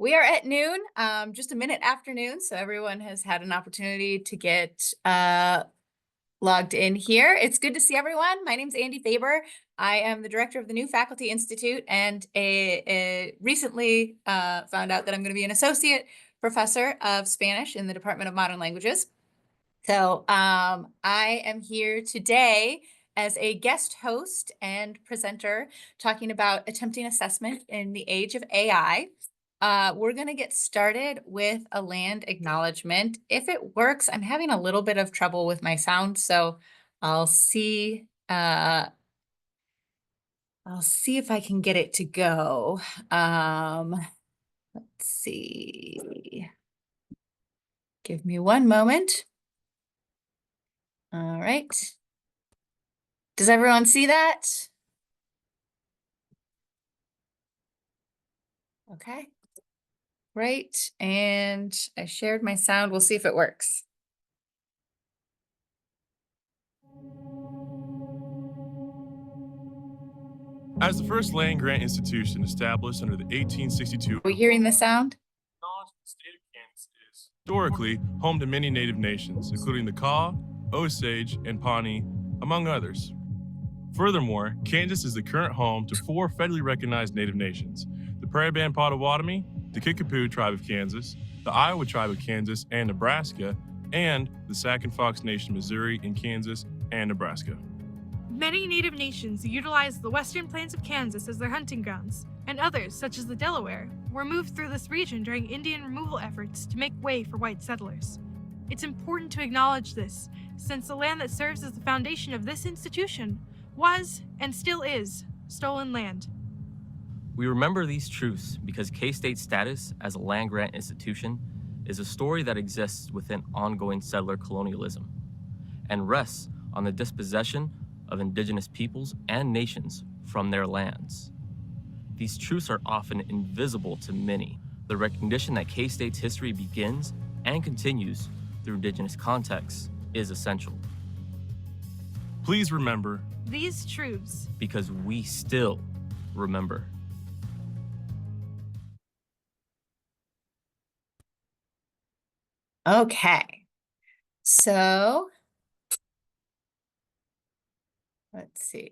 We are at noon, just a minute after noon, so everyone has had an opportunity to get logged in here. It's good to see everyone. My name's Andie Faber. I am the director of the New Faculty Institute and recently found out that I'm going to be an associate professor of Spanish in the Department of Modern Languages. So I am here today as a guest host and presenter talking about attempting assessment in the age of AI. We're going to get started with a land acknowledgement. If it works, I'm having a little bit of trouble with my sound, so I'll see. I'll see if I can get it to go. Let's see. Give me one moment. All right. Does everyone see that? Okay. Great. And I shared my sound. We'll see if it works. As the first land grant institution established under the 1862 Are we hearing the sound? the state of Kansas is historically home to many native nations, including the Kaw, Osage, and Pawnee, among others. Furthermore, Kansas is the current home to 4 federally recognized native nations: the Prairie Band Potawatomi, the Kickapoo Tribe of Kansas, the Iowa Tribe of Kansas and Nebraska, and the Sac and Fox Nation Missouri in Kansas and Nebraska. Many native nations utilize the western plains of Kansas as their hunting grounds, and others, such as the Delaware, were moved through this region during Indian removal efforts to make way for white settlers. It's important to acknowledge this, since the land that serves as the foundation of this institution was, and still is, stolen land. We remember these truths because K-State's status as a land-grant institution is a story that exists within ongoing settler colonialism and rests on the dispossession of indigenous peoples and nations from their lands. These truths are often invisible to many. The recognition that K-State's history begins and continues through indigenous contexts is essential. Please remember These truths, because we still remember. Okay. So let's see.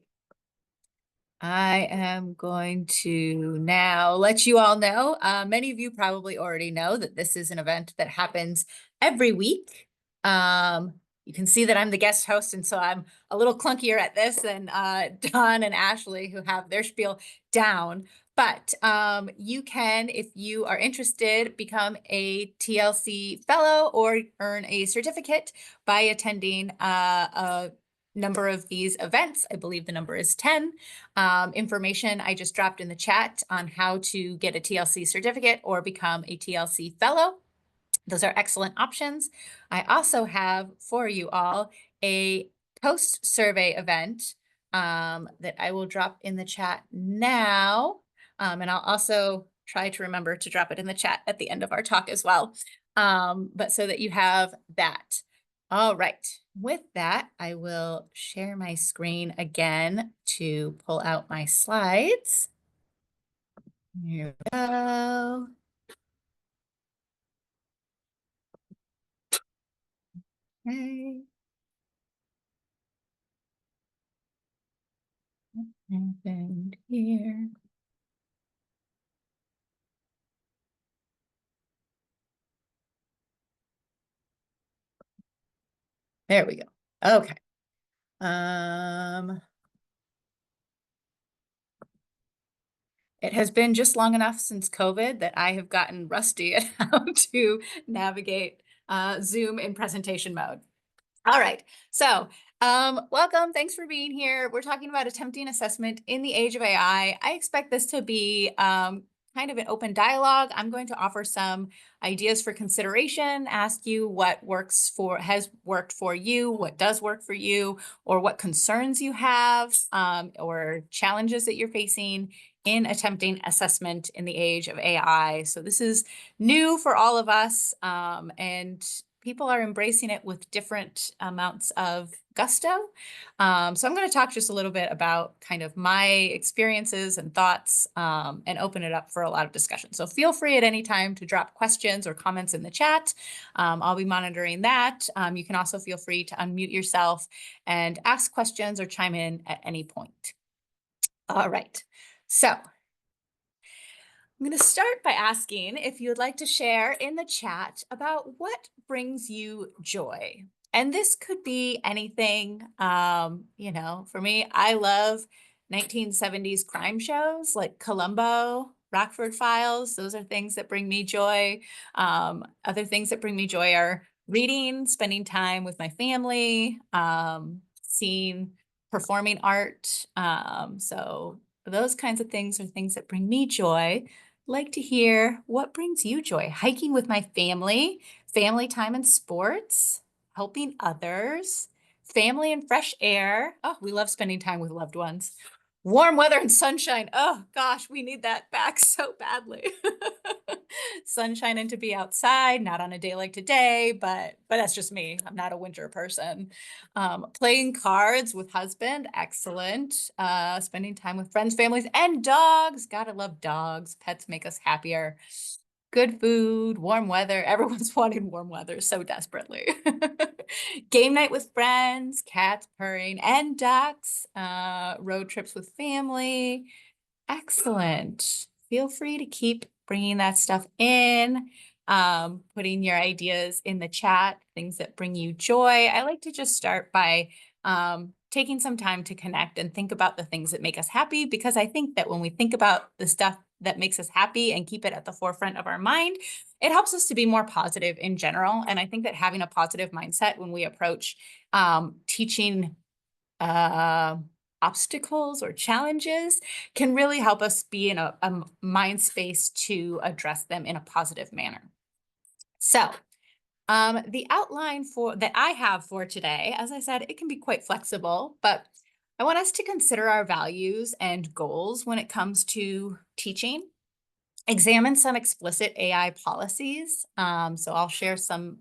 I am going to now let you all know. Many of you probably already know that this is an event that happens every week. You can see that I'm the guest host, and so I'm a little clunkier at this than Don and Ashley, who have their spiel down. But you can, if you are interested, become a TLC fellow or earn a certificate by attending a number of these events. I believe the number is 10. Information I just dropped in the chat on how to get a TLC certificate or become a TLC fellow. Those are excellent options. I also have for you all a post-survey event that I will drop in the chat now. And I'll also try to remember to drop it in the chat at the end of our talk as well. But so that you have that. All right. With that, I will share my screen again to pull out my slides. Here we go. Okay. What happened here? There we go. Okay. It has been just long enough since COVID that I have gotten rusty at how to navigate Zoom in presentation mode. All right, so welcome. Thanks for being here. We're talking about attempting assessment in the age of AI. I expect this to be kind of an open dialogue. I'm going to offer some ideas for consideration, ask you what has worked for you, what does work for you, or what concerns you have, or challenges that you're facing in attempting assessment in the age of AI. So this is new for all of us, and people are embracing it with different amounts of gusto. So I'm going to talk just a little bit about kind of my experiences and thoughts, and open it up for a lot of discussion. So feel free at any time to drop questions or comments in the chat. I'll be monitoring that. You can also feel free to unmute yourself and ask questions or chime in at any point. All right. So I'm going to start by asking if you would like to share in the chat about what brings you joy. And this could be anything. For me, I love 1970s crime shows like Columbo, Rockford Files. Those are things that bring me joy. Other things that bring me joy are reading, spending time with my family, seeing performing art. So those kinds of things are things that bring me joy. Like to hear what brings you joy. Hiking with my family, family time and sports, helping others, family and fresh air. Oh, we love spending time with loved ones. Warm weather and sunshine. Oh gosh, we need that back so badly. Sunshine and to be outside, not on a day like today, but that's just me. I'm not a winter person. Playing cards with husband, excellent. Spending time with friends, families, and dogs. Gotta love dogs. Pets make us happier. Good food, warm weather. Everyone's wanting warm weather so desperately. Game night with friends, cats purring, and ducks. Road trips with family. Excellent. Feel free to keep bringing that stuff in, putting your ideas in the chat, things that bring you joy. I like to just start by taking some time to connect and think about the things that make us happy, because I think that when we think about the stuff that makes us happy and keep it at the forefront of our mind, it helps us to be more positive in general. And I think that having a positive mindset when we approach teaching obstacles or challenges can really help us be in a mind space to address them in a positive manner. So the outline that I have for today, as I said, it can be quite flexible, but I want us to consider our values and goals when it comes to teaching. Examine some explicit AI policies. So I'll share some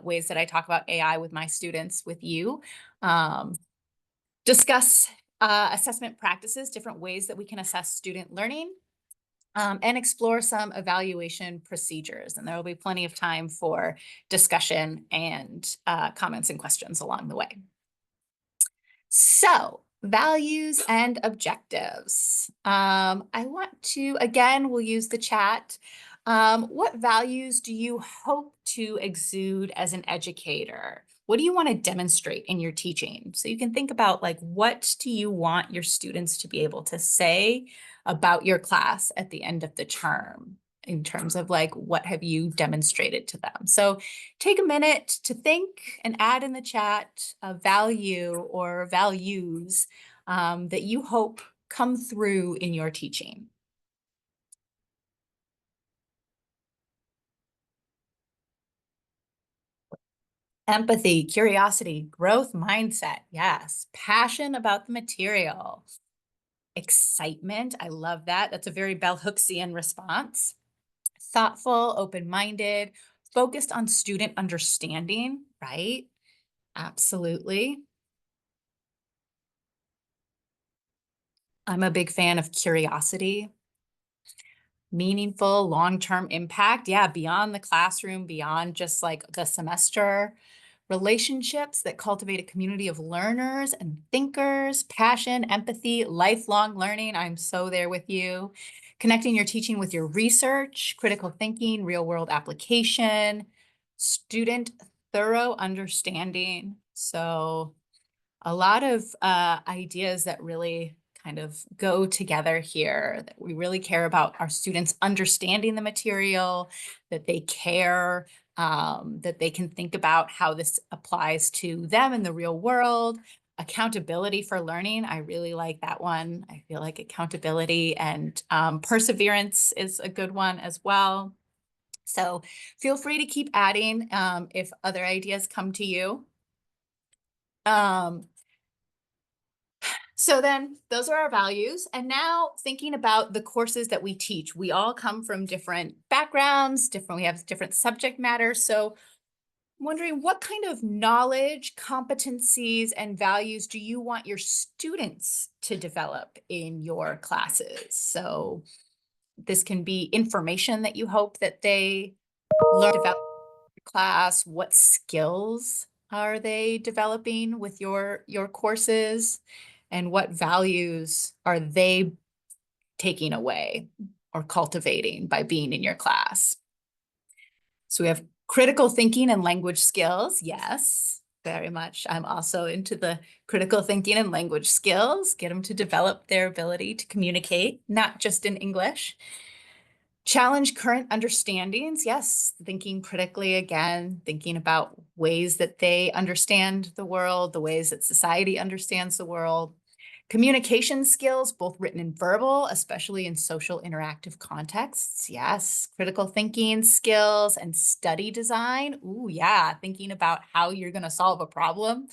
ways that I talk about AI with my students with you. Discuss assessment practices, different ways that we can assess student learning, and explore some evaluation procedures. And there will be plenty of time for discussion and comments and questions along the way. So, values and objectives. I want to, again, we'll use the chat. What values do you hope to exude as an educator? What do you want to demonstrate in your teaching? So you can think about, like, what do you want your students to be able to say about your class at the end of the term, in terms of, like, what have you demonstrated to them? So take a minute to think and add in the chat a value or values that you hope come through in your teaching. Empathy, curiosity, growth mindset. Yes. Passion about the material. Excitement. I love that. That's a very bell Hooksian response. Thoughtful, open-minded, focused on student understanding, right? Absolutely. I'm a big fan of curiosity. Meaningful, long-term impact. Yeah, beyond the classroom, beyond just like the semester. Relationships that cultivate a community of learners and thinkers. Passion, empathy, lifelong learning. I'm so there with you. Connecting your teaching with your research, critical thinking, real-world application, student thorough understanding. So a lot of ideas that really kind of go together here, that we really care about our students understanding the material, that they care, that they can think about how this applies to them in the real world. Accountability for learning. I really like that one. I feel like accountability and perseverance is a good one as well. So feel free to keep adding if other ideas come to you. So then those are our values. And now thinking about the courses that we teach, we all come from different backgrounds, we have different subject matter. So wondering what kind of knowledge, competencies, and values do you want your students to develop in your classes? So this can be information that you hope that they learn develop in class. What skills are they developing with your courses? And what values are they taking away or cultivating by being in your class? So we have critical thinking and language skills. Yes, very much. I'm also into the critical thinking and language skills, get them to develop their ability to communicate, not just in English. Challenge current understandings. Yes, thinking critically again, thinking about ways that they understand the world, the ways that society understands the world. Communication skills, both written and verbal, especially in social interactive contexts. Yes, critical thinking skills and study design. Ooh, yeah, thinking about how you're going to solve a problem.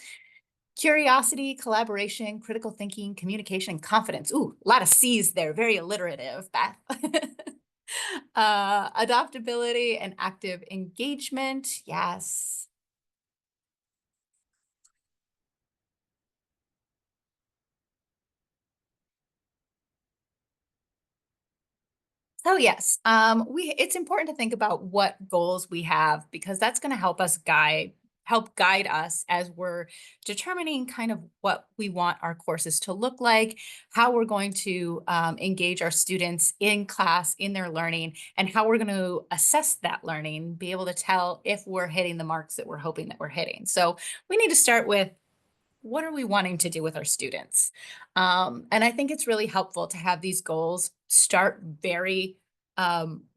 Curiosity, collaboration, critical thinking, communication, and confidence. Ooh, a lot of C's there, very alliterative, Beth. Adaptability and active engagement. Yes. So yes, it's important to think about what goals we have because that's going to help guide us as we're determining kind of what we want our courses to look like, how we're going to engage our students in class, in their learning, and how we're going to assess that learning, be able to tell if we're hitting the marks that we're hoping that we're hitting. So we need to start with what are we wanting to do with our students? And I think it's really helpful to have these goals start very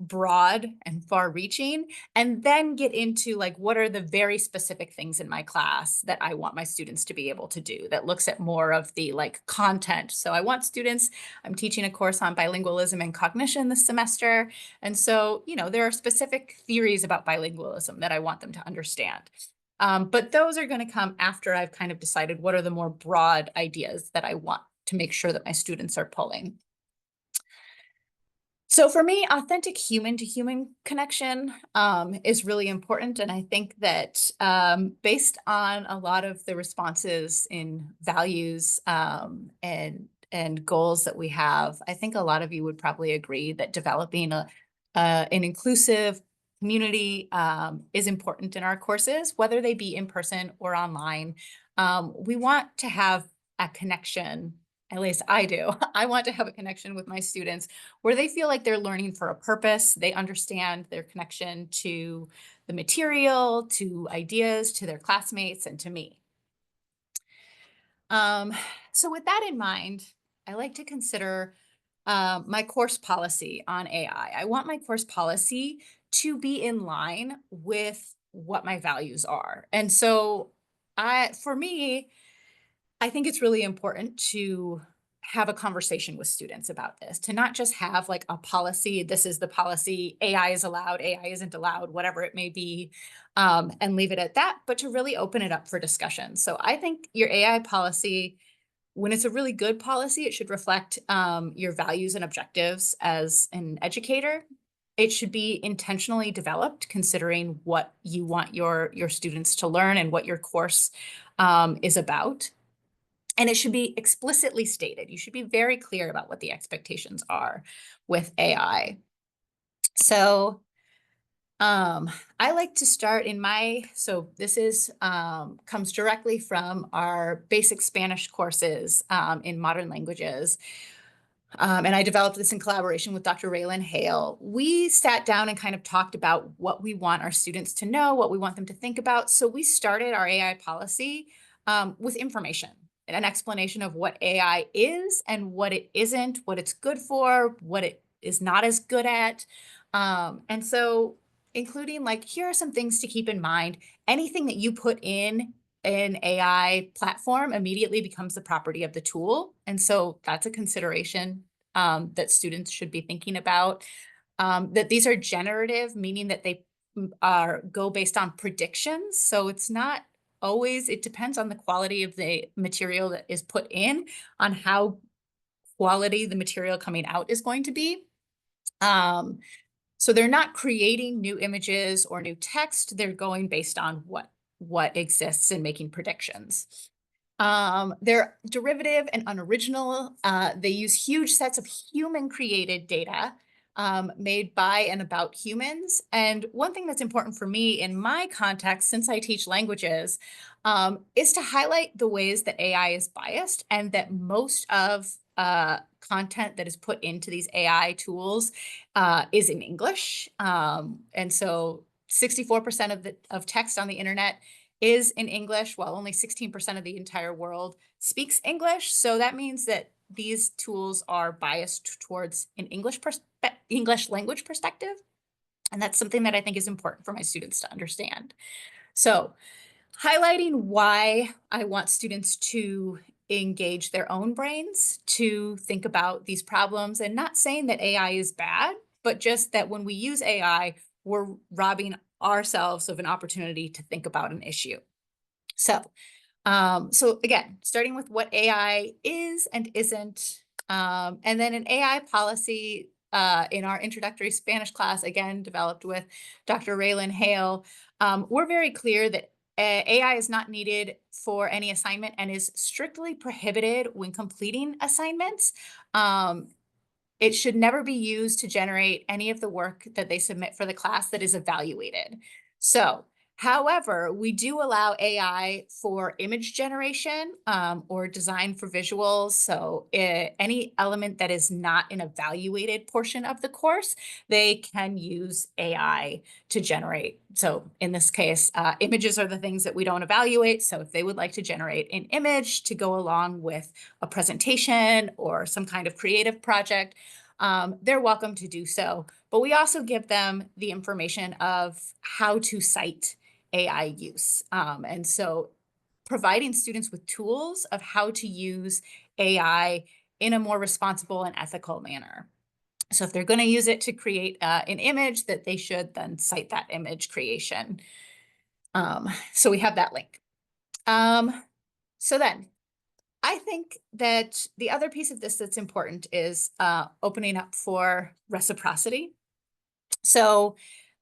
broad and far reaching, and then get into like, what are the very specific things in my class that I want my students to be able to do that looks at more of the like content. So I want students, I'm teaching a course on bilingualism and cognition this semester. And so, there are specific theories about bilingualism that I want them to understand. But those are going to come after I've kind of decided what are the more broad ideas that I want to make sure that my students are pulling. So for me, authentic human-to-human connection is really important. And I think that based on a lot of the responses in values and goals that we have, I think a lot of you would probably agree that developing an inclusive community is important in our courses, whether they be in person or online. We want to have a connection, at least I do. I want to have a connection with my students where they feel like they're learning for a purpose. They understand their connection to the material, to ideas, to their classmates, and to me. So with that in mind, I like to consider my course policy on AI. I want my course policy to be in line with what my values are. And so for me, I think it's really important to have a conversation with students about this, to not just have like a policy, this is the policy, AI is allowed, AI isn't allowed, whatever it may be, and leave it at that, but to really open it up for discussion. So I think your AI policy, when it's a really good policy, it should reflect your values and objectives as an educator. It should be intentionally developed, considering what you want your students to learn and what your course is about. And it should be explicitly stated. You should be very clear about what the expectations are with AI. So I like to start so this is comes directly from our basic Spanish courses in modern languages. And I developed this in collaboration with Dr. Raylan Hale. We sat down and kind of talked about what we want our students to know, what we want them to think about. So we started our AI policy with information and an explanation of what AI is and what it isn't, what it's good for, what it is not as good at. And so including like, here are some things to keep in mind. Anything that you put in an AI platform immediately becomes the property of the tool. And so that's a consideration that students should be thinking about. That these are generative, meaning that they go based on predictions. So it's not always, it depends on the quality of the material that is put in, on how quality the material coming out is going to be. So they're not creating new images or new text. They're going based on what exists and making predictions. They're derivative and unoriginal. They use huge sets of human-created data made by and about humans. And one thing that's important for me in my context, since I teach languages, is to highlight the ways that AI is biased and that most of content that is put into these AI tools is in English. And so 64% of text on the internet is in English, while only 16% of the entire world speaks English. So that means that these tools are biased towards an English language perspective. And that's something that I think is important for my students to understand. So highlighting why I want students to engage their own brains to think about these problems, and not saying that AI is bad, but just that when we use AI, we're robbing ourselves of an opportunity to think about an issue. So again, starting with what AI is and isn't, and then an AI policy in our introductory Spanish class, again, developed with Dr. Raylan Hale. We're very clear that AI is not needed for any assignment and is strictly prohibited when completing assignments. It should never be used to generate any of the work that they submit for the class that is evaluated. So, however, we do allow AI for image generation or design for visuals. So any element that is not an evaluated portion of the course, they can use AI to generate. So in this case, images are the things that we don't evaluate. So if they would like to generate an image to go along with a presentation or some kind of creative project, they're welcome to do so. But we also give them the information of how to cite AI use. And so providing students with tools of how to use AI in a more responsible and ethical manner. So if they're going to use it to create an image, that they should then cite that image creation. So we have that link. So then I think that the other piece of this that's important is opening up for reciprocity. So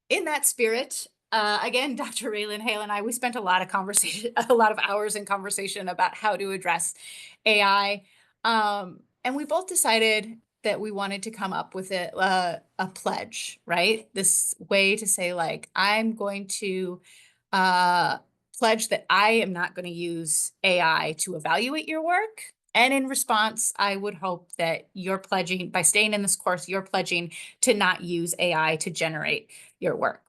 in that spirit, again, Dr. Raylan Hale and I, we spent a lot of hours in conversation about how to address AI. And we both decided that we wanted to come up with a pledge, right? This way to say, like, I'm going to pledge that I am not going to use AI to evaluate your work. And in response, I would hope that you're pledging, by staying in this course, you're pledging to not use AI to generate your work.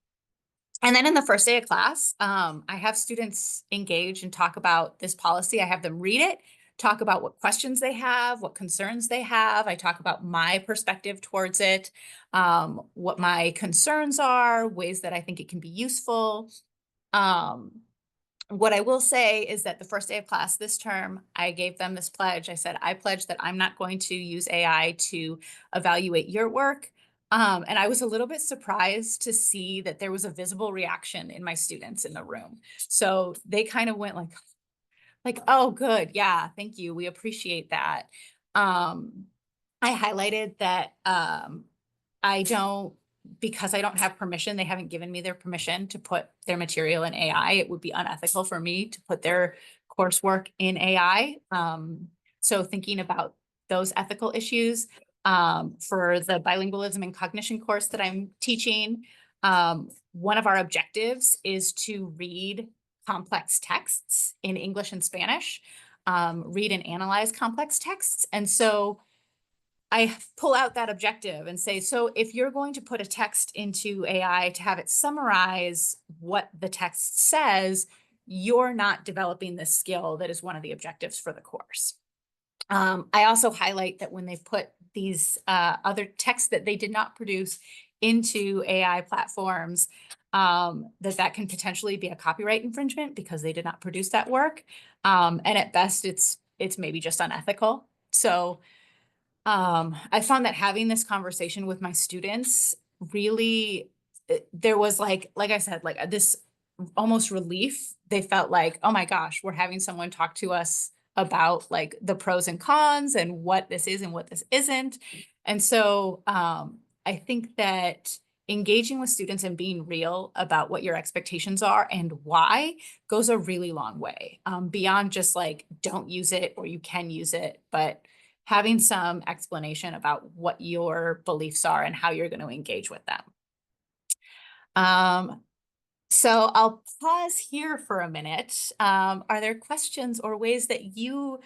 And then in the first day of class, I have students engage and talk about this policy. I have them read it, talk about what questions they have, what concerns they have. I talk about my perspective towards it, what my concerns are, ways that I think it can be useful. What I will say is that the first day of class this term, I gave them this pledge. I said, I pledge that I'm not going to use AI to evaluate your work. And I was a little bit surprised to see that there was a visible reaction in my students in the room. So they kind of went like, oh, good. Yeah, thank you. We appreciate that. I highlighted that because I don't have permission, they haven't given me their permission to put their material in AI. It would be unethical for me to put their coursework in AI. So thinking about those ethical issues for the bilingualism and cognition course that I'm teaching, one of our objectives is to read complex texts in English and Spanish, read and analyze complex texts. And so I pull out that objective and say, so if you're going to put a text into AI to have it summarize what the text says, you're not developing this skill that is one of the objectives for the course. I also highlight that when they put these other texts that they did not produce into AI platforms, that can potentially be a copyright infringement because they did not produce that work. And at best, it's maybe just unethical. So I found that having this conversation with my students really, there was like I said, like this almost relief. They felt like, oh my gosh, we're having someone talk to us about like the pros and cons and what this is and what this isn't. And so I think that engaging with students and being real about what your expectations are and why goes a really long way, beyond just like, don't use it or you can use it, but having some explanation about what your beliefs are and how you're going to engage with them. So I'll pause here for a minute. Are there questions or ways that you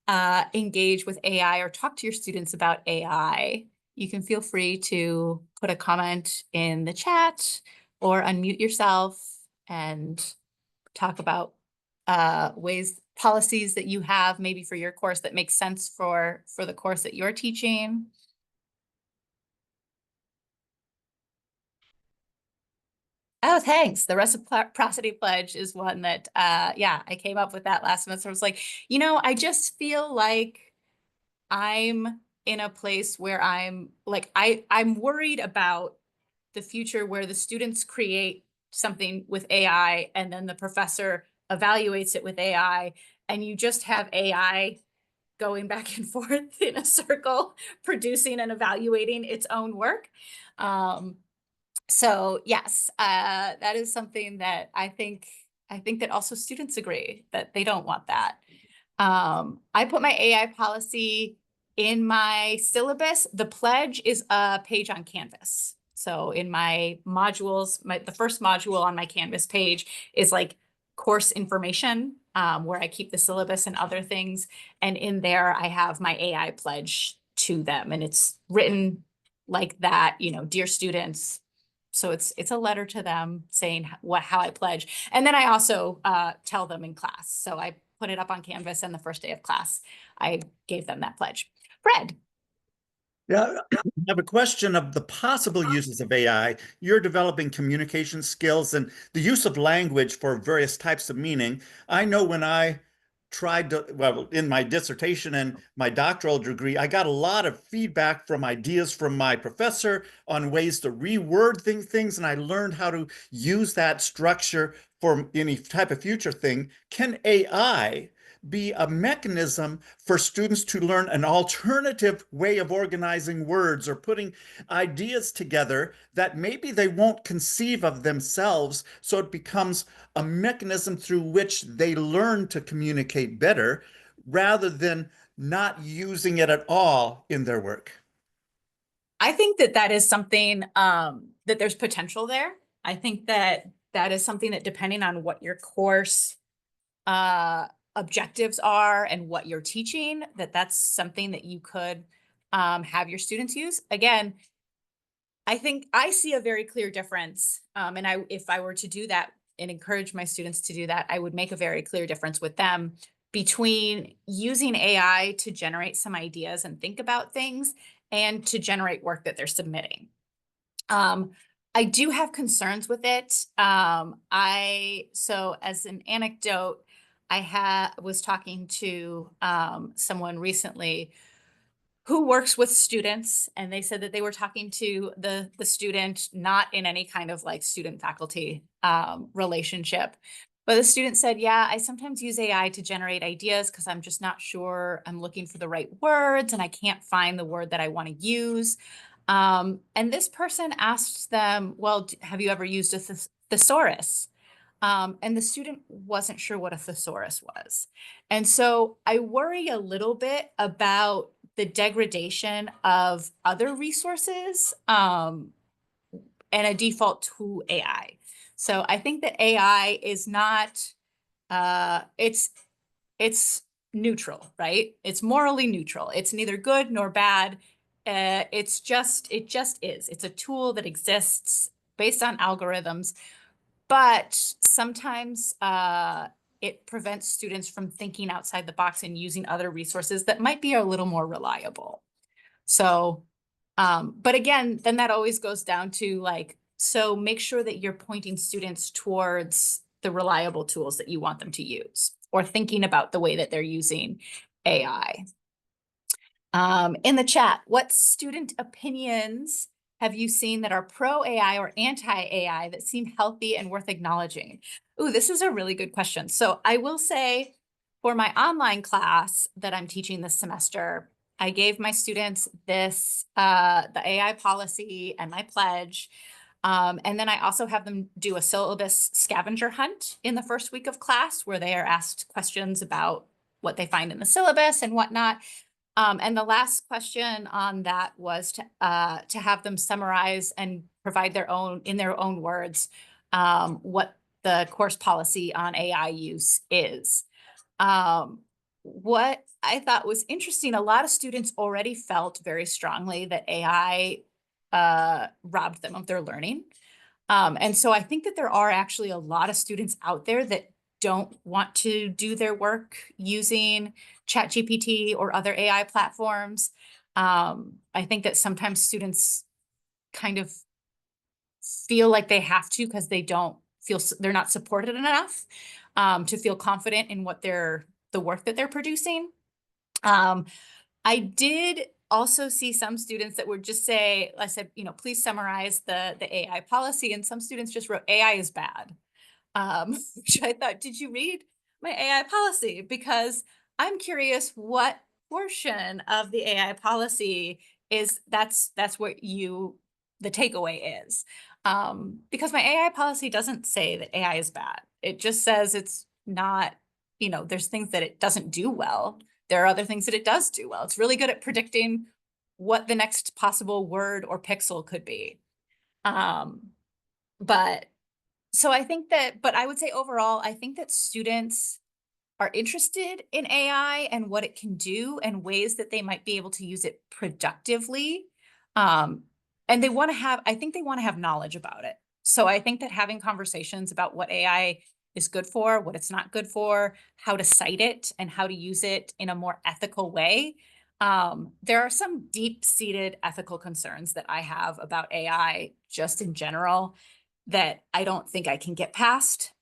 engage with AI or talk to your students about AI? You can feel free to put a comment in the chat or unmute yourself and talk about ways, policies that you have maybe for your course that make sense for the course that you're teaching. Oh, thanks. The reciprocity pledge is one that, yeah, I came up with that last semester. I was like, I just feel like I'm in a place where I'm like, I'm worried about the future where the students create something with AI and then the professor evaluates it with AI, and you just have AI going back and forth in a circle, producing and evaluating its own work. So yes, that is something that I think that also students agree that they don't want that. I put my AI policy in my syllabus. The pledge is a page on Canvas. So in my modules, the first module on my Canvas page is like course information, where I keep the syllabus and other things. And in there, I have my AI pledge to them, and it's written like that, dear students. So it's a letter to them saying how I pledge. And then I also tell them in class. So I put it up on Canvas, and the first day of class, I gave them that pledge. Fred. Yeah, I have a question of the possible uses of AI. You're developing communication skills and the use of language for various types of meaning. I know when I tried to, well, in my dissertation and my doctoral degree, I got a lot of feedback from ideas from my professor on ways to reword things, and I learned how to use that structure for any type of future thing. Can AI be a mechanism for students to learn an alternative way of organizing words or putting ideas together that maybe they won't conceive of themselves, so it becomes a mechanism through which they learn to communicate better rather than not using it at all in their work? I think that is something that there's potential there. I think that is something that, depending on what your course objectives are and what you're teaching, that's something that you could have your students use. Again, I think I see a very clear difference. And if I were to do that and encourage my students to do that, I would make a very clear difference with them between using AI to generate some ideas and think about things and to generate work that they're submitting. I do have concerns with it. So as an anecdote, I was talking to someone recently who works with students, and they said that they were talking to the student not in any kind of like student faculty relationship. But the student said, yeah, I sometimes use AI to generate ideas because I'm just not sure I'm looking for the right words and I can't find the word that I want to use. And this person asked them, well, have you ever used a thesaurus? And the student wasn't sure what a thesaurus was. And so I worry a little bit about the degradation of other resources and a default to AI. So I think that AI is not, it's neutral, right? It's morally neutral. It's neither good nor bad. It just is. It's a tool that exists based on algorithms, but sometimes it prevents students from thinking outside the box and using other resources that might be a little more reliable. So, but again, then that always goes down to like, so make sure that you're pointing students towards the reliable tools that you want them to use, or thinking about the way that they're using AI. In the chat, what student opinions have you seen that are pro-AI or anti-AI that seem healthy and worth acknowledging? Ooh, this is a really good question. So I will say, for my online class that I'm teaching this semester, I gave my students this, the AI policy and my pledge. And then I also have them do a syllabus scavenger hunt in the first week of class where they are asked questions about what they find in the syllabus and whatnot. And the last question on that was to have them summarize and provide their own, in their own words, what the course policy on AI use is. What I thought was interesting, a lot of students already felt very strongly that AI robbed them of their learning. And so I think that there are actually a lot of students out there that don't want to do their work using ChatGPT or other AI platforms. I think that sometimes students kind of feel like they have to because they don't feel they're not supported enough to feel confident in what the work that they're producing. I did also see some students that would just say, I said, please summarize the AI policy. And some students just wrote AI is bad. Which I thought, did you read my AI policy? Because I'm curious what portion of the AI policy is that's what the takeaway is. Because my AI policy doesn't say that AI is bad. It just says it's not, there's things that it doesn't do well. There are other things that it does do well. It's really good at predicting what the next possible word or pixel could be. But so I think that, but I would say overall, I think that students are interested in AI and what it can do and ways that they might be able to use it productively. And they want to have, I think they want to have knowledge about it. So I think that having conversations about what AI is good for, what it's not good for, how to cite it and how to use it in a more ethical way. There are some deep-seated ethical concerns that I have about AI just in general that I don't think I can get past.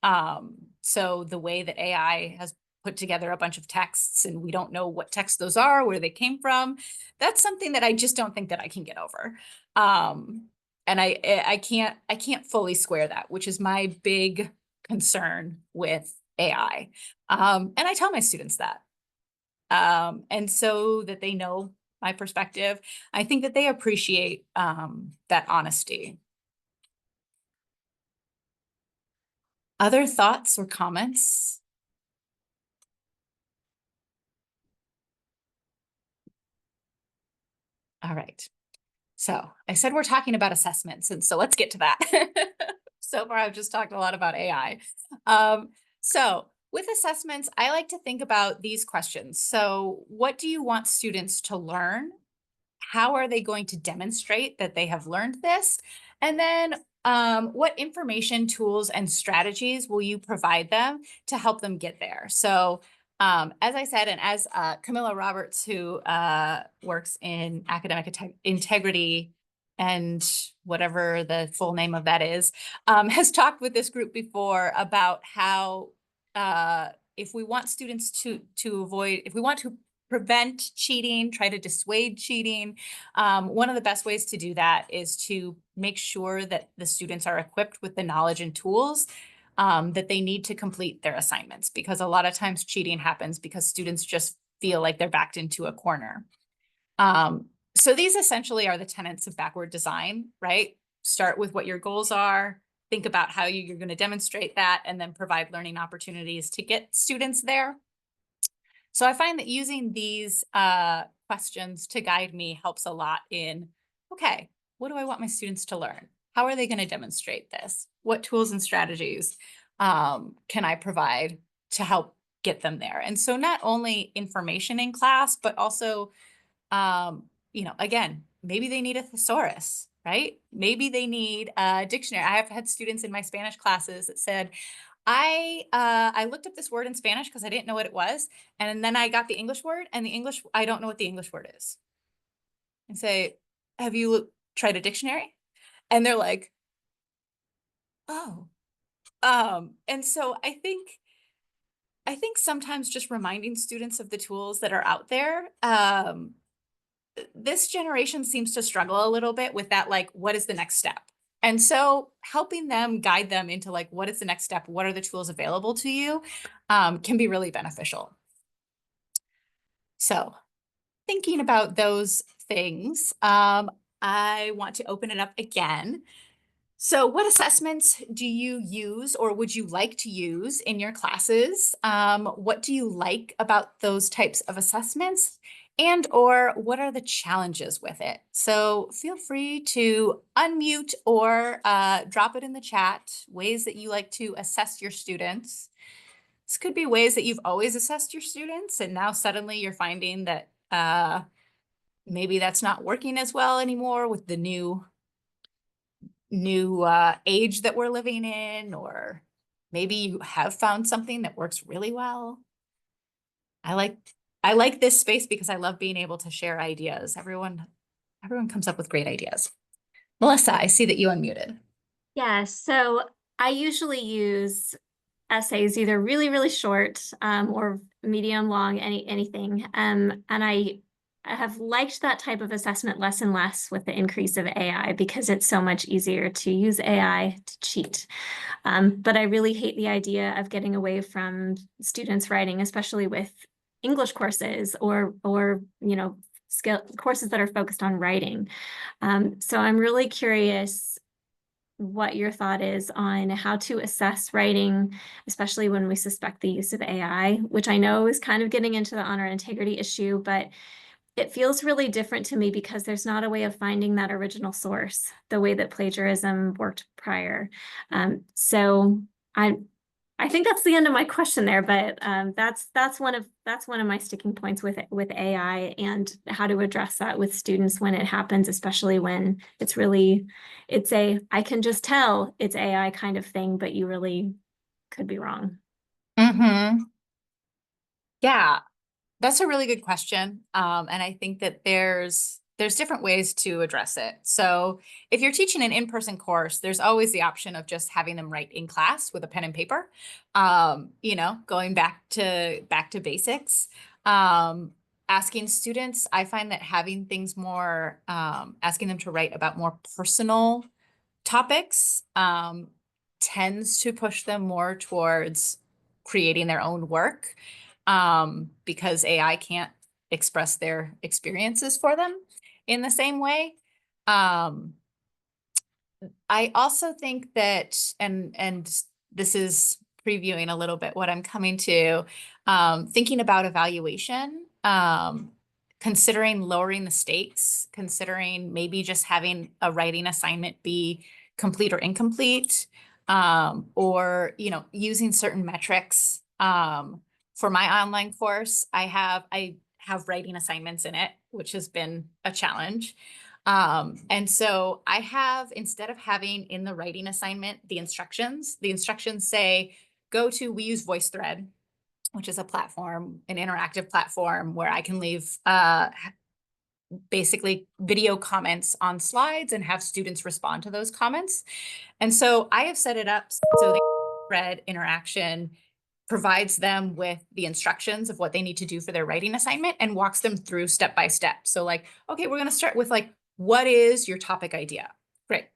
So the way that AI has put together a bunch of texts and we don't know what texts those are, where they came from, that's something that I just don't think that I can get over. And I can't fully square that, which is my big concern with AI. And I tell my students that. And so that they know my perspective, I think that they appreciate that honesty. Other thoughts or comments? All right. So I said we're talking about assessments, and so let's get to that. So far, I've just talked a lot about AI. So with assessments, I like to think about these questions. So what do you want students to learn? How are they going to demonstrate that they have learned this? And then what information, tools, and strategies will you provide them to help them get there? So as I said, and as Camilla Roberts, who works in academic integrity and whatever the full name of that is, has talked with this group before about how if we want students to avoid, if we want to prevent cheating, try to dissuade cheating, one of the best ways to do that is to make sure that the students are equipped with the knowledge and tools that they need to complete their assignments, because a lot of times cheating happens because students just feel like they're backed into a corner. So these essentially are the tenets of backward design, right? Start with what your goals are, think about how you're going to demonstrate that, and then provide learning opportunities to get students there. So I find that using these questions to guide me helps a lot in, okay, what do I want my students to learn? How are they going to demonstrate this? What tools and strategies can I provide to help get them there? And so not only information in class, but also, again, maybe they need a thesaurus, right? Maybe they need a dictionary. I have had students in my Spanish classes that said, I looked up this word in Spanish because I didn't know what it was. And then I got the English word, and I don't know what the English word is. And say, have you tried a dictionary? And they're like, oh. And so I think sometimes just reminding students of the tools that are out there, this generation seems to struggle a little bit with that, like, what is the next step? And so helping them, guide them into like, what is the next step? What are the tools available to you can be really beneficial. So thinking about those things, I want to open it up again. So what assessments do you use or would you like to use in your classes? What do you like about those types of assessments? And or what are the challenges with it? So feel free to unmute or drop it in the chat, ways that you like to assess your students. This could be ways that you've always assessed your students and now suddenly you're finding that maybe that's not working as well anymore with the new age that we're living in, or maybe you have found something that works really well. I like this space because I love being able to share ideas. Everyone comes up with great ideas. Melissa, I see that you unmuted. Yeah, so I usually use essays, either really, really short or medium, long, anything. And I have liked that type of assessment less and less with the increase of AI because it's so much easier to use AI to cheat. But I really hate the idea of getting away from students writing, especially with English courses or skill courses that are focused on writing. So I'm really curious what your thought is on how to assess writing, especially when we suspect the use of AI, which I know is kind of getting into the honor integrity issue, but it feels really different to me because there's not a way of finding that original source, the way that plagiarism worked prior. So I think that's the end of my question there, but that's one of my sticking points with AI and how to address that with students when it happens, especially when it's I can just tell it's AI kind of thing, but you really could be wrong. Mm-hmm. Yeah, that's a really good question. And I think that there's different ways to address it. So if you're teaching an in-person course, there's always the option of just having them write in class with a pen and paper. Going back to basics. Asking students, I find that having things more, asking them to write about more personal topics tends to push them more towards creating their own work because AI can't express their experiences for them in the same way. I also think that, and this is previewing a little bit what I'm coming to, thinking about evaluation, considering lowering the stakes, considering maybe just having a writing assignment be complete or incomplete, or using certain metrics. For my online course, I have writing assignments in it, which has been a challenge. And so I have, instead of having in the writing assignment, the instructions say, we use VoiceThread, which is a platform, an interactive platform where I can leave basically video comments on slides and have students respond to those comments. And so I have set it up so the thread interaction provides them with the instructions of what they need to do for their writing assignment and walks them through step by step. So like, okay, we're going to start with what is your topic idea? Great.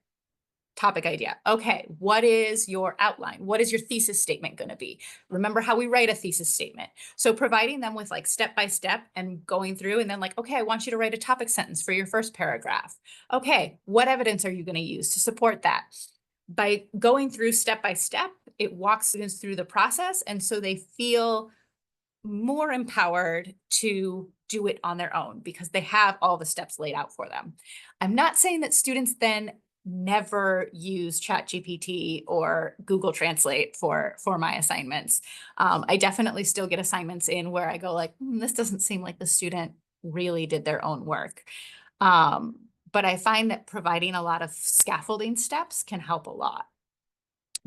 Topic idea. Okay. What is your outline? What is your thesis statement going to be? Remember how we write a thesis statement. So providing them with step by step and going through and then okay, I want you to write a topic sentence for your first paragraph. Okay. What evidence are you going to use to support that? By going through step by step, it walks students through the process. And so they feel more empowered to do it on their own because they have all the steps laid out for them. I'm not saying that students then never use ChatGPT or Google Translate for my assignments. I definitely still get assignments in where I go this doesn't seem like the student really did their own work. But I find that providing a lot of scaffolding steps can help a lot.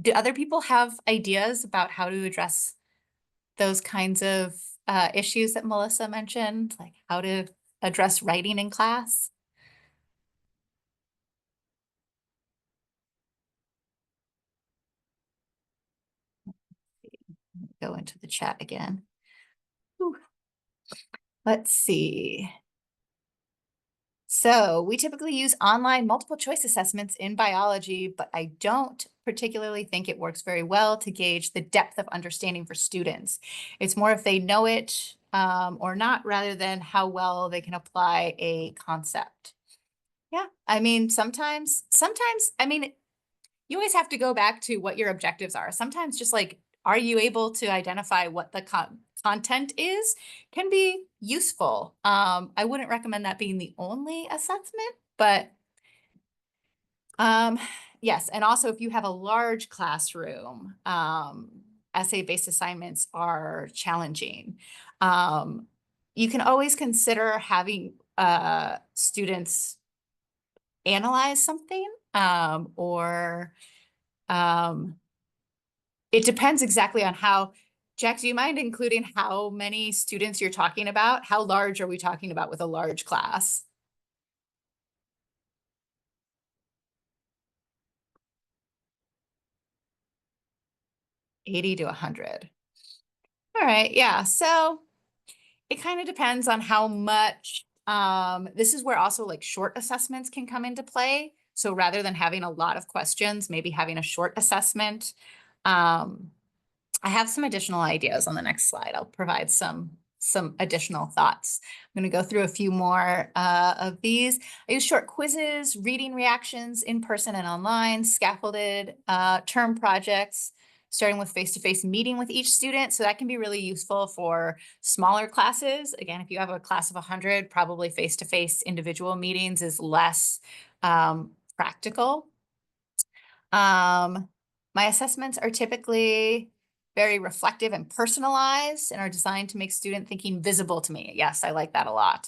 Do other people have ideas about how to address those kinds of issues that Melissa mentioned, like how to address writing in class? Go into the chat again. Whew. Let's see. So we typically use online multiple choice assessments in biology, but I don't particularly think it works very well to gauge the depth of understanding for students. It's more if they know it or not, rather than how well they can apply a concept. Yeah, I mean, sometimes, I mean, you always have to go back to what your objectives are. Sometimes just like, are you able to identify what the content is can be useful. I wouldn't recommend that being the only assessment, but yes, and also if you have a large classroom, essay-based assignments are challenging. You can always consider having students analyze something, or it depends exactly on how. Jack, do you mind including how many students you're talking about? How large are we talking about with a large class? 80 to 100. All right, yeah, so it kind of depends on how much, this is where also like short assessments can come into play. So rather than having a lot of questions, maybe having a short assessment. I have some additional ideas on the next slide. I'll provide some additional thoughts. I'm going to go through a few more of these. I use short quizzes, reading reactions in person and online, scaffolded term projects, starting with face-to-face meeting with each student. So that can be really useful for smaller classes. Again, if you have a class of 100, probably face-to-face individual meetings is less practical. My assessments are typically very reflective and personalized and are designed to make student thinking visible to me. Yes, I like that a lot.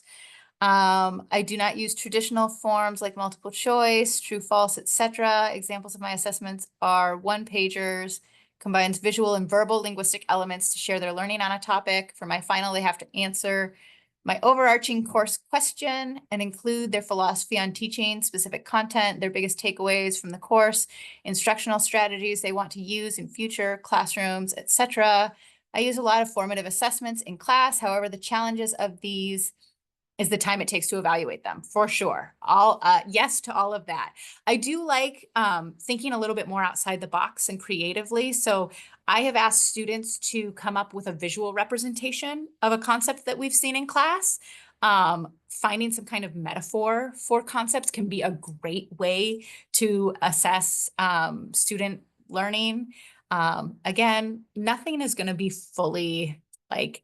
I do not use traditional forms like multiple choice, true, false, etc. Examples of my assessments are one-pagers, combines visual and verbal linguistic elements to share their learning on a topic. For my final, they have to answer my overarching course question and include their philosophy on teaching, specific content, their biggest takeaways from the course, instructional strategies they want to use in future classrooms, etc. I use a lot of formative assessments in class. However, the challenges of these is the time it takes to evaluate them, for sure. Yes to all of that. I do like thinking a little bit more outside the box and creatively. So I have asked students to come up with a visual representation of a concept that we've seen in class. Finding some kind of metaphor for concepts can be a great way to assess student learning. Again, nothing is going to be fully like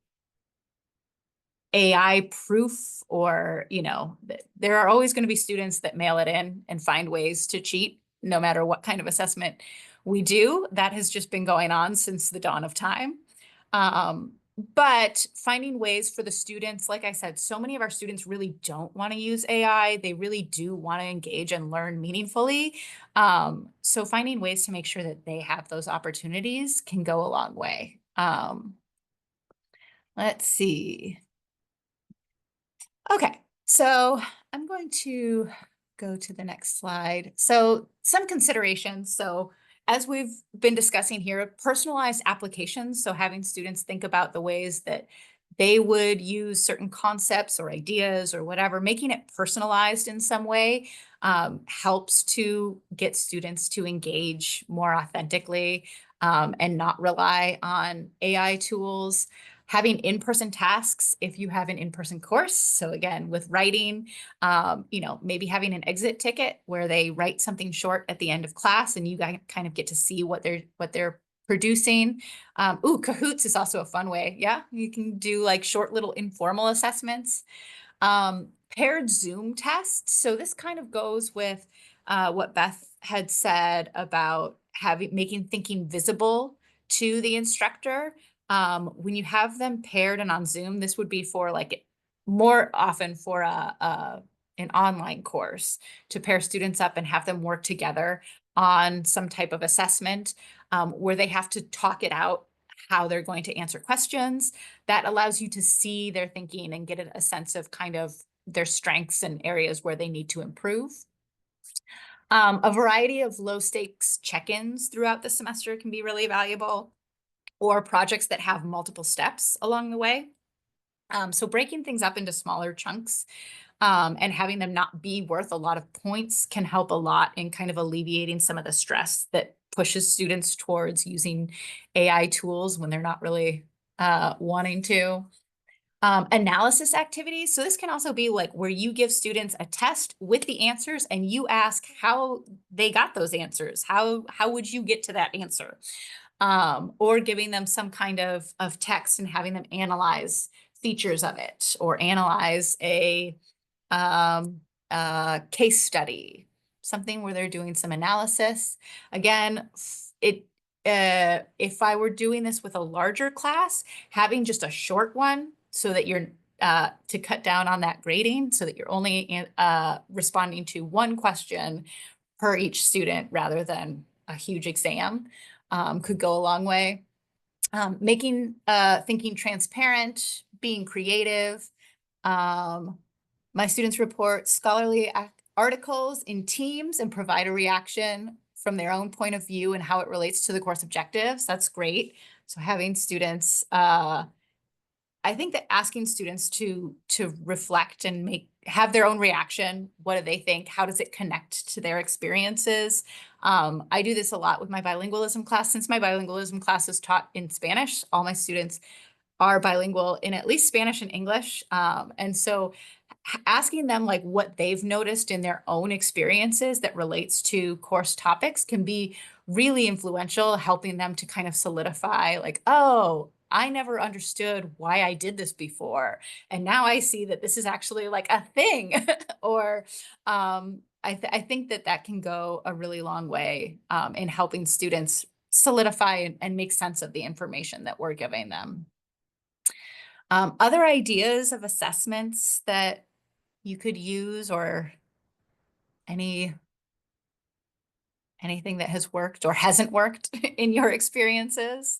AI proof, or, there are always going to be students that mail it in and find ways to cheat, no matter what kind of assessment we do. That has just been going on since the dawn of time. But finding ways for the students, like I said, so many of our students really don't want to use AI. They really do want to engage and learn meaningfully. So finding ways to make sure that they have those opportunities can go a long way. Let's see. Okay, so I'm going to go to the next slide. So some considerations. So as we've been discussing here, personalized applications. So having students think about the ways that they would use certain concepts or ideas or whatever, making it personalized in some way helps to get students to engage more authentically and not rely on AI tools. Having in-person tasks if you have an in-person course. So again, with writing, maybe having an exit ticket where they write something short at the end of class and you guys kind of get to see what they're producing. Kahoots is also a fun way. Yeah, you can do like short little informal assessments. Paired Zoom tests. So this kind of goes with what Beth had said about making thinking visible to the instructor. When you have them paired and on Zoom, this would be for like more often for an online course to pair students up and have them work together on some type of assessment where they have to talk it out how they're going to answer questions. That allows you to see their thinking and get a sense of kind of their strengths and areas where they need to improve. A variety of low stakes check-ins throughout the semester can be really valuable, or projects that have multiple steps along the way. So breaking things up into smaller chunks and having them not be worth a lot of points can help a lot in kind of alleviating some of the stress that pushes students towards using AI tools when they're not really wanting to. Analysis activities. So this can also be like where you give students a test with the answers and you ask how they got those answers. How would you get to that answer? Or giving them some kind of text and having them analyze features of it or analyze a case study, something where they're doing some analysis. Again, if I were doing this with a larger class, having just a short one so that you're to cut down on that grading so that you're only responding to one question per each student rather than a huge exam could go a long way. Making thinking transparent, being creative. My students report scholarly articles in teams and provide a reaction from their own point of view and how it relates to the course objectives. That's great. So having students, I think that asking students to reflect and have their own reaction. What do they think? How does it connect to their experiences? I do this a lot with my bilingualism class. Since my bilingualism class is taught in Spanish, all my students are bilingual in at least Spanish and English. And so asking them like what they've noticed in their own experiences that relates to course topics can be really influential, helping them to kind of solidify like, oh, I never understood why I did this before. And now I see that this is actually like a thing. Or I think that can go a really long way in helping students solidify and make sense of the information that we're giving them. Other ideas of assessments that you could use or anything that has worked or hasn't worked in your experiences?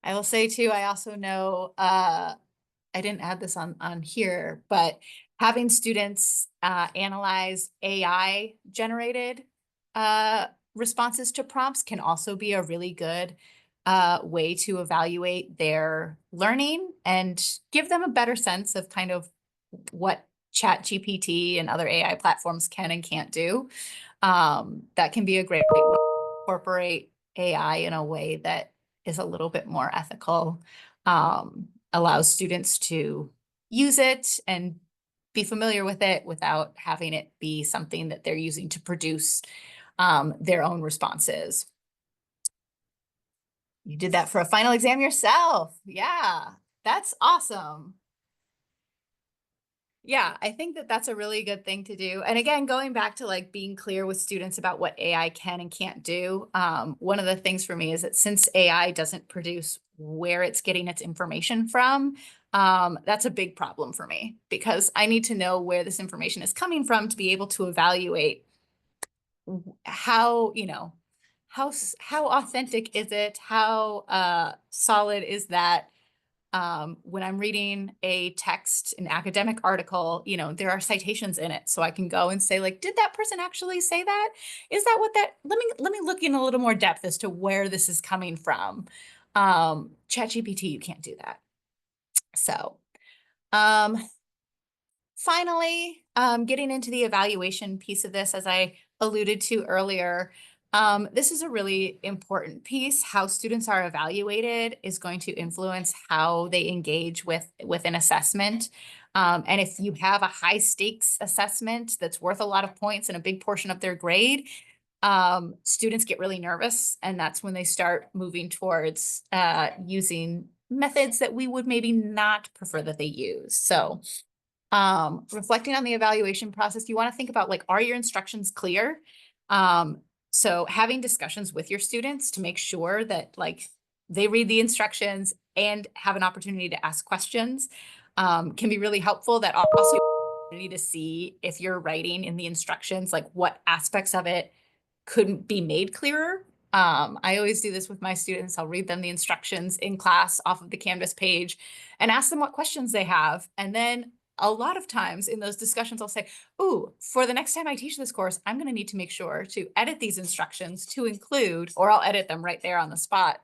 I will say too, I also know, I didn't add this on here, but having students analyze AI generated responses to prompts can also be a really good way to evaluate their learning and give them a better sense of kind of what ChatGPT and other AI platforms can and can't do. That can be a great way to incorporate AI in a way that is a little bit more ethical, allows students to use it and be familiar with it without having it be something that they're using to produce their own responses. You did that for a final exam yourself. Yeah, that's awesome. Yeah, I think that that's a really good thing to do. And again, going back to like being clear with students about what AI can and can't do. One of the things for me is that since AI doesn't produce where it's getting its information from, that's a big problem for me because I need to know where this information is coming from to be able to evaluate how, how authentic is it? How solid is that? When I'm reading a text, an academic article, there are citations in it. So I can go and say like, did that person actually say that? Is that what that, let me look in a little more depth as to where this is coming from. ChatGPT, you can't do that. So, finally, getting into the evaluation piece of this, as I alluded to earlier, this is a really important piece. How students are evaluated is going to influence how they engage with an assessment. And if you have a high stakes assessment that's worth a lot of points and a big portion of their grade, students get really nervous. And that's when they start moving towards using methods that we would maybe not prefer that they use. So reflecting on the evaluation process, you want to think about like, are your instructions clear? So having discussions with your students to make sure that like they read the instructions and have an opportunity to ask questions can be really helpful. That also opportunity to see if you're writing in the instructions, like what aspects of it couldn't be made clearer. I always do this with my students. I'll read them the instructions in class off of the Canvas page and ask them what questions they have. And then a lot of times in those discussions, I'll say, ooh, for the next time I teach this course, I'm going to need to make sure to edit these instructions to include, or I'll edit them right there on the spot.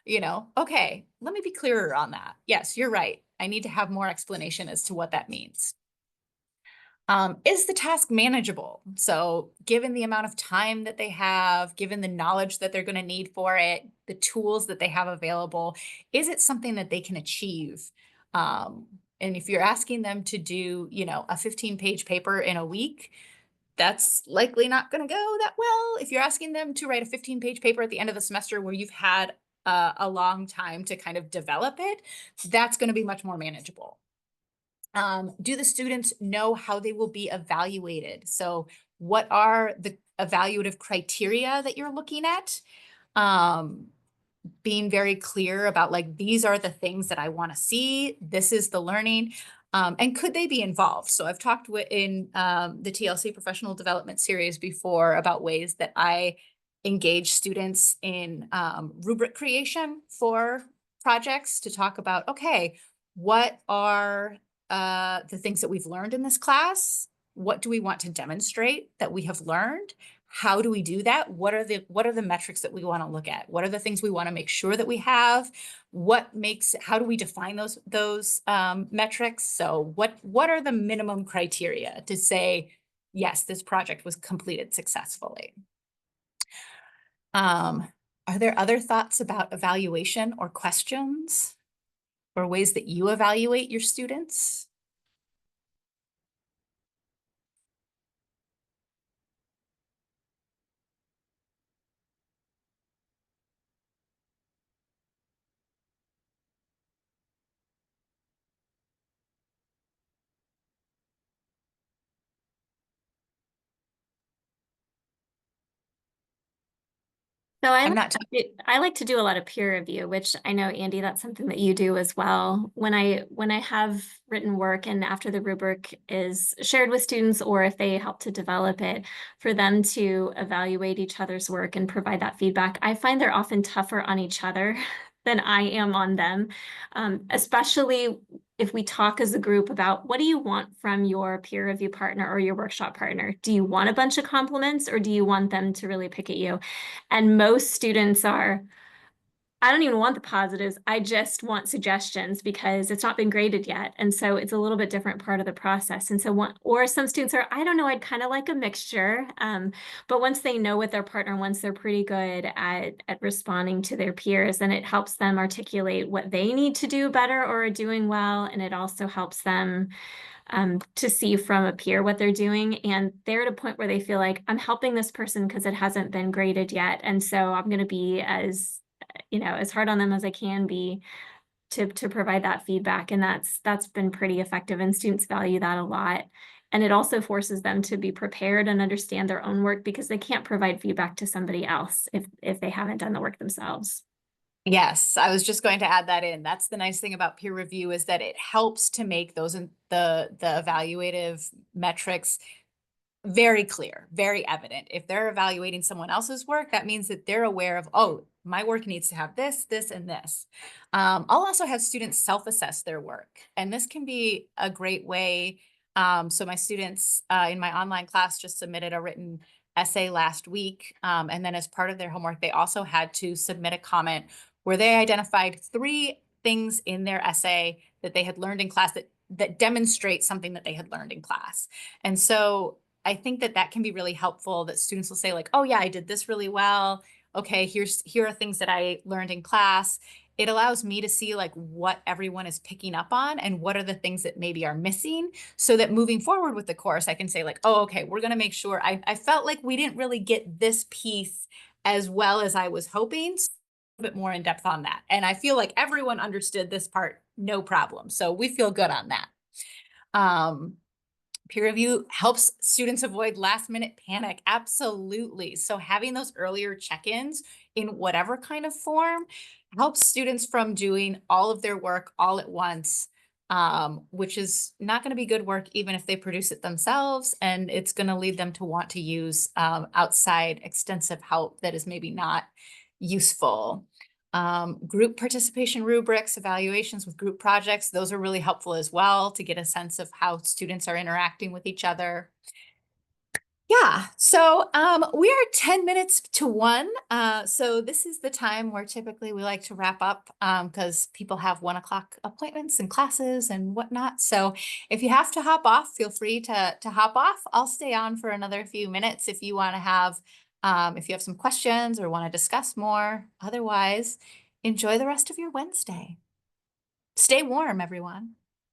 Okay, let me be clearer on that. Yes, you're right. I need to have more explanation as to what that means. Is the task manageable? So given the amount of time that they have, given the knowledge that they're going to need for it, the tools that they have available, is it something that they can achieve? And if you're asking them to do, you know, a 15-page paper in a week, that's likely not going to go that well. If you're asking them to write a 15-page paper at the end of the semester where you've had a long time to kind of develop it, that's going to be much more manageable. Do the students know how they will be evaluated? So what are the evaluative criteria that you're looking at? Being very clear about like, these are the things that I want to see. This is the learning. And could they be involved? So I've talked in the TLC professional development series before about ways that I engage students in rubric creation for projects to talk about, okay, what are the things that we've learned in this class? What do we want to demonstrate that we have learned? How do we do that? What are the metrics that we want to look at? What are the things we want to make sure that we have? How do we define those metrics? So what are the minimum criteria to say, yes, this project was completed successfully? Are there other thoughts about evaluation or questions or ways that you evaluate your students? So I'm not I like to do a lot of peer review, which I know, Andie, that's something that you do as well. When I have written work and after the rubric is shared with students, or if they help to develop it, for them to evaluate each other's work and provide that feedback, I find they're often tougher on each other than I am on them, especially if we talk as a group about what do you want from your peer review partner or your workshop partner? Do you want a bunch of compliments, or do you want them to really pick at you? And most students are, I don't even want the positives. I just want suggestions because it's not been graded yet. And so it's a little bit different part of the process. And so or some students are, I don't know, I'd kind of like a mixture. But once they know with their partner, once they're pretty good at responding to their peers, then it helps them articulate what they need to do better or are doing well. And it also helps them to see from a peer what they're doing. And they're at a point where they feel like, I'm helping this person because it hasn't been graded yet. And so I'm going to be as hard on them as I can be to provide that feedback. And that's been pretty effective, and students value that a lot. And it also forces them to be prepared and understand their own work, because they can't provide feedback to somebody else if they haven't done the work themselves. Yes, I was just going to add that in. That's the nice thing about peer review, is that it helps to make those the evaluative metrics very clear, very evident. If they're evaluating someone else's work, that means that they're aware of, oh, my work needs to have this, this, and this. I'll also have students self-assess their work, and this can be a great way. So my students in my online class just submitted a written essay last week. And then as part of their homework, they also had to submit a comment where they identified 3 things in their essay that they had learned in class that demonstrate something that they had learned in class. And so I think that can be really helpful, that students will say like, oh yeah, I did this really well. Okay, here are things that I learned in class. It allows me to see like what everyone is picking up on and what are the things that maybe are missing, so that moving forward with the course, I can say like, oh, okay, we're going to make sure I felt like we didn't really get this piece as well as I was hoping. So a bit more in depth on that. And I feel like everyone understood this part, no problem. So we feel good on that. Peer review helps students avoid last minute panic. Absolutely. So having those earlier check-ins in whatever kind of form helps students from doing all of their work all at once, which is not going to be good work even if they produce it themselves. And it's going to lead them to want to use outside extensive help that is maybe not useful. Group participation rubrics, evaluations with group projects, those are really helpful as well to get a sense of how students are interacting with each other. Yeah, so we are 10 minutes to 1. So this is the time where typically we like to wrap up because people have 1 o'clock appointments and classes and whatnot. So if you have to hop off, feel free to hop off. I'll stay on for another few minutes if you want to have if you have some questions or want to discuss more. Otherwise, enjoy the rest of your Wednesday. Stay warm, everyone.